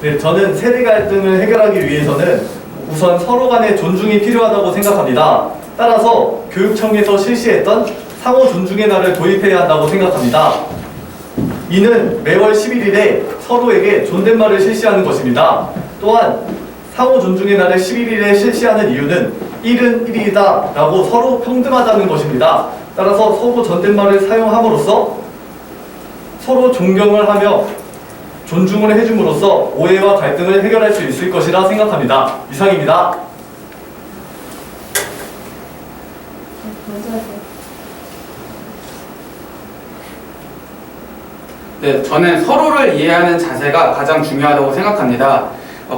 네, 저는 세대 갈등을 해결하기 위해서는 우선 서로 간의 존중이 필요하다고 생각합니다. 따라서 교육청에서 실시했던 상호 존중의 날을 도입해야 한다고 생각합니다. 이는 매월 11일에 서로에게 존댓말을 실시하는 것입니다. 또한 상호 존중의 날을 11일에 실시하는 이유는 1은 1이다 라고 서로 평등하다는 것입니다. 따라서 서로 존댓말을 사용함으로써 서로 존경을 하며 존중을 해줌으로써 오해와 갈등을 해결할 수 있을 것이라 생각합니다. 이상입니다. 먼저 하세요. 네, 저는 서로를 이해하는 자세가 가장 중요하다고 생각합니다.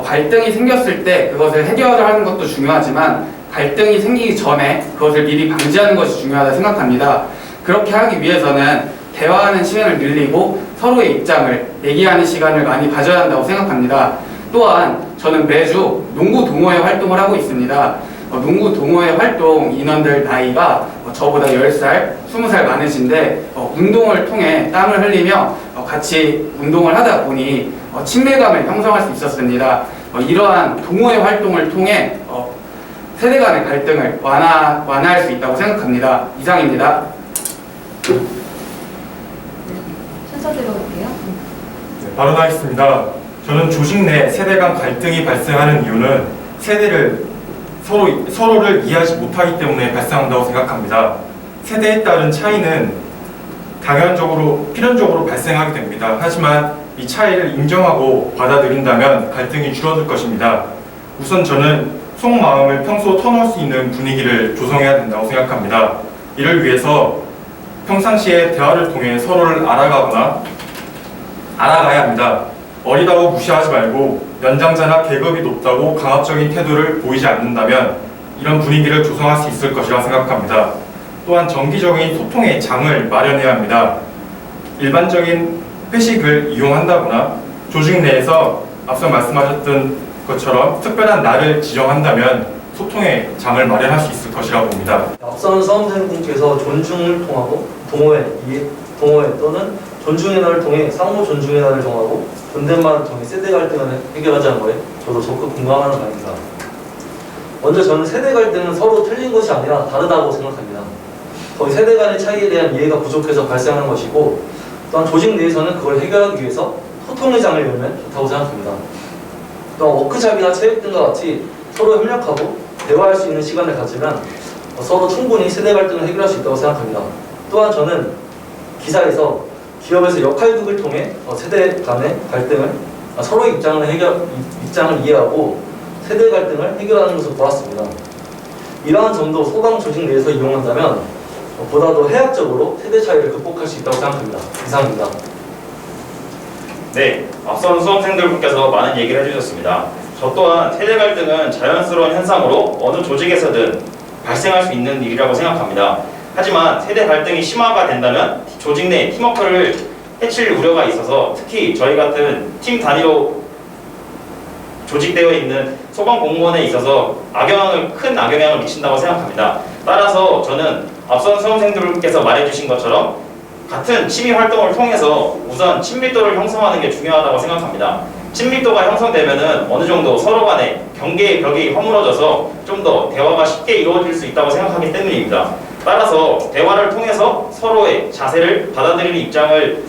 갈등이 생겼을 때 그것을 해결하는 것도 중요하지만 갈등이 생기기 전에 그것을 미리 방지하는 것이 중요하다고 생각합니다. 그렇게 하기 위해서는 대화하는 시간을 늘리고 서로의 입장을 얘기하는 시간을 많이 가져야 한다고 생각합니다. 또한 저는 매주 농구 동호회 활동을 하고 있습니다. 농구 동호회 활동 인원들 나이가 저보다 10살, 20살 많으신데 운동을 통해 땀을 흘리며 같이 운동을 하다 보니 친밀감을 형성할 수 있었습니다. 이러한 동호회 활동을 통해 세대 간의 갈등을 완화할 수 있다고 생각합니다. 이상입니다. 순서대로 갈게요. 네, 발언하겠습니다. 저는 조직 내 세대 간 갈등이 발생하는 이유는 서로를 이해하지 못하기 때문에 발생한다고 생각합니다. 세대에 따른 차이는 필연적으로 발생하게 됩니다. 하지만 이 차이를 인정하고 받아들인다면 갈등이 줄어들 것입니다. 우선 저는 속마음을 평소 터놓을 수 있는 분위기를 조성해야 된다고 생각합니다. 이를 위해서 평상시에 대화를 통해 서로를 알아가야 합니다. 어리다고 무시하지 말고 연장자나 계급이 높다고 강압적인 태도를 보이지 않는다면 이런 분위기를 조성할 수 있을 것이라 생각합니다. 또한 정기적인 소통의 장을 마련해야 합니다. 일반적인 회식을 이용한다거나 조직 내에서 앞서 말씀하셨던 것처럼 특별한 날을 지정한다면 소통의 장을 마련할 수 있을 것이라고 봅니다. 앞선 수험생분께서 존중을 통하고 동호회 또는 존중의 날을 통해 상호 존중의 날을 정하고 존댓말을 통해 세대 갈등을 해결하자는 거에 저도 적극 공감하는 바입니다. 먼저 저는 세대 갈등은 서로 틀린 것이 아니라 다르다고 생각합니다. 거의 세대 간의 차이에 대한 이해가 부족해서 발생하는 것이고 또한 조직 내에서는 그걸 해결하기 위해서 소통의 장을 열면 좋다고 생각합니다. 또한 워크샵이나 체육 등과 같이 서로 협력하고 대화할 수 있는 시간을 가지면 서로 충분히 세대 갈등을 해결할 수 있다고 생각합니다. 또한 저는 기사에서 기업에서 역할극을 통해 세대 간의 갈등을 서로의 입장을 이해하고 세대 갈등을 해결하는 것을 보았습니다. 이러한 점도 소방 조직 내에서 이용한다면 보다 더 해학적으로 세대 차이를 극복할 수 있다고 생각합니다. 이상입니다. 네, 앞선 수험생들분께서 많은 얘기를 해주셨습니다. 저 또한 세대 갈등은 자연스러운 현상으로 어느 조직에서든 발생할 수 있는 일이라고 생각합니다. 하지만 세대 갈등이 심화가 된다면 조직 내 팀워크를 해칠 우려가 있어서 특히 저희 같은 팀 단위로 조직되어 있는 소방 공무원에 있어서 큰 악영향을 미친다고 생각합니다. 따라서 저는 앞선 수험생들께서 말해주신 것처럼 같은 취미 활동을 통해서 우선 친밀도를 형성하는 게 중요하다고 생각합니다. 친밀도가 형성되면은 어느 정도 서로 간의 경계의 벽이 허물어져서 좀 더 대화가 쉽게 이루어질 수 있다고 생각하기 때문입니다. 따라서 대화를 통해서 서로의 자세를 받아들이는 입장을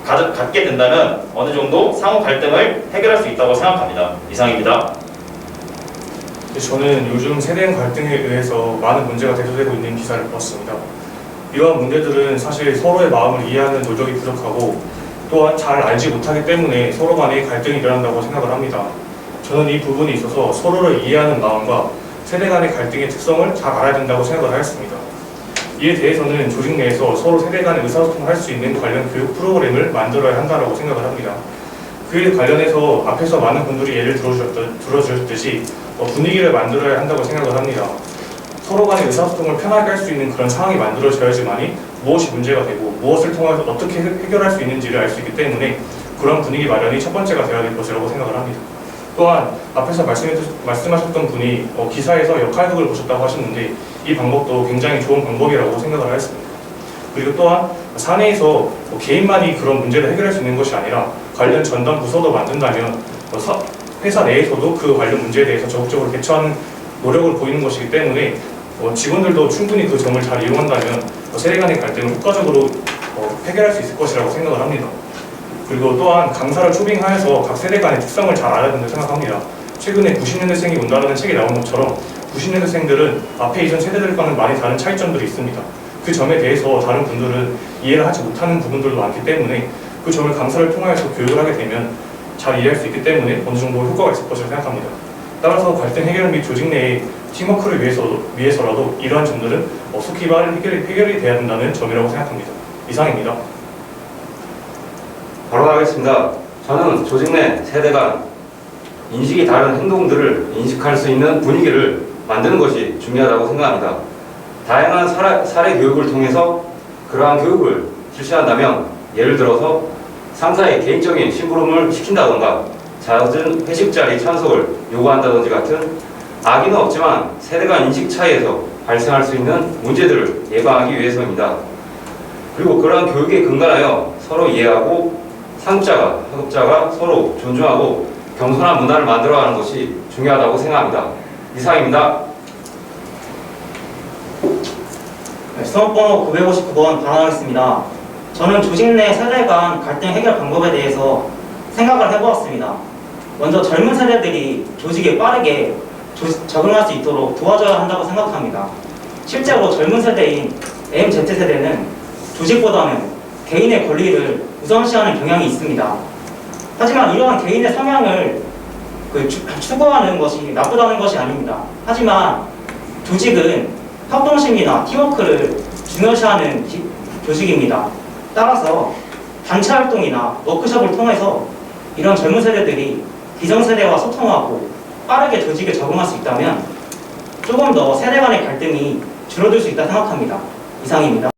갖게 된다면 어느 정도 상호 갈등을 해결할 수 있다고 생각합니다. 이상입니다. 저는 요즘 세대 간 갈등에 의해서 많은 문제가 대두되고 있는 기사를 보았습니다. 이러한 문제들은 사실 서로의 마음을 이해하는 노력이 부족하고 또한 잘 알지 못하기 때문에 서로 간에 갈등이 일어난다고 생각을 합니다. 저는 이 부분에 있어서 서로를 이해하는 마음과 세대 간의 갈등의 특성을 잘 알아야 된다고 생각을 하였습니다. 이에 대해서는 조직 내에서 서로 세대 간의 의사소통을 할 수 있는 관련 교육 프로그램을 만들어야 한다고 생각을 합니다. 그에 관련해서 앞에서 많은 분들이 예를 들어주셨듯이 분위기를 만들어야 한다고 생각을 합니다. 서로 간의 의사소통을 편하게 할 수 있는 그런 상황이 만들어져야지만이 무엇이 문제가 되고 무엇을 통해서 어떻게 해결할 수 있는지를 알 수 있기 때문에 그런 분위기 마련이 첫 번째가 되어야 될 것이라고 생각을 합니다. 또한 앞에서 말씀하셨던 분이 기사에서 역할극을 보셨다고 하셨는데 이 방법도 굉장히 좋은 방법이라고 생각을 하였습니다. 그리고 또한 사내에서 개인만이 그런 문제를 해결할 수 있는 것이 아니라 관련 전담 부서도 만든다면 회사 내에서도 그 관련 문제에 대해서 적극적으로 대처하는 노력을 보이는 것이기 때문에 직원들도 충분히 그 점을 잘 이용한다면 세대 간의 갈등을 효과적으로 해결할 수 있을 것이라고 생각을 합니다. 그리고 또한 강사를 초빙하여서 각 세대 간의 특성을 잘 알아야 된다고 생각합니다. 최근에 90년대생이 온다라는 책이 나온 것처럼 90년대생들은 앞에 이전 세대들과는 많이 다른 차이점들이 있습니다. 그 점에 대해서 다른 분들은 이해를 하지 못하는 부분들도 많기 때문에 그 점을 강사를 통하여서 교육을 하게 되면 잘 이해할 수 있기 때문에 어느 정도 효과가 있을 것이라고 생각합니다. 따라서 갈등 해결 및 조직 내의 팀워크를 위해서라도 이러한 점들은 속히 해결이 돼야 된다는 점이라고 생각합니다. 이상입니다. 바로 하겠습니다. 저는 조직 내 세대 간 인식이 다른 행동들을 인식할 수 있는 분위기를 만드는 것이 중요하다고 생각합니다. 다양한 사례 교육을 통해서 그러한 교육을 실시한다면 예를 들어서 상사의 개인적인 심부름을 시킨다던가 잦은 회식 자리 참석을 요구한다든지 같은 악의는 없지만 세대 간 인식 차이에서 발생할 수 있는 문제들을 예방하기 위해서입니다. 그리고 그러한 교육에 근간하여 서로 이해하고 상급자가 하급자가 서로 존중하고 겸손한 문화를 만들어가는 것이 중요하다고 생각합니다. 이상입니다. 수업번호 959번 발언하겠습니다. 저는 조직 내 세대 간 갈등 해결 방법에 대해서 생각을 해보았습니다. 먼저 젊은 세대들이 조직에 빠르게 적응할 수 있도록 도와줘야 한다고 생각합니다. 실제로 젊은 세대인 MZ세대는 조직보다는 개인의 권리를 우선시하는 경향이 있습니다. 하지만 이러한 개인의 성향을 추구하는 것이 나쁘다는 것이 아닙니다. 하지만 조직은 협동심이나 팀워크를 중요시하는 조직입니다. 따라서 단체 활동이나 워크숍을 통해서 이런 젊은 세대들이 기성세대와 소통하고 빠르게 조직에 적응할 수 있다면 조금 더 세대 간의 갈등이 줄어들 수 있다 생각합니다. 이상입니다.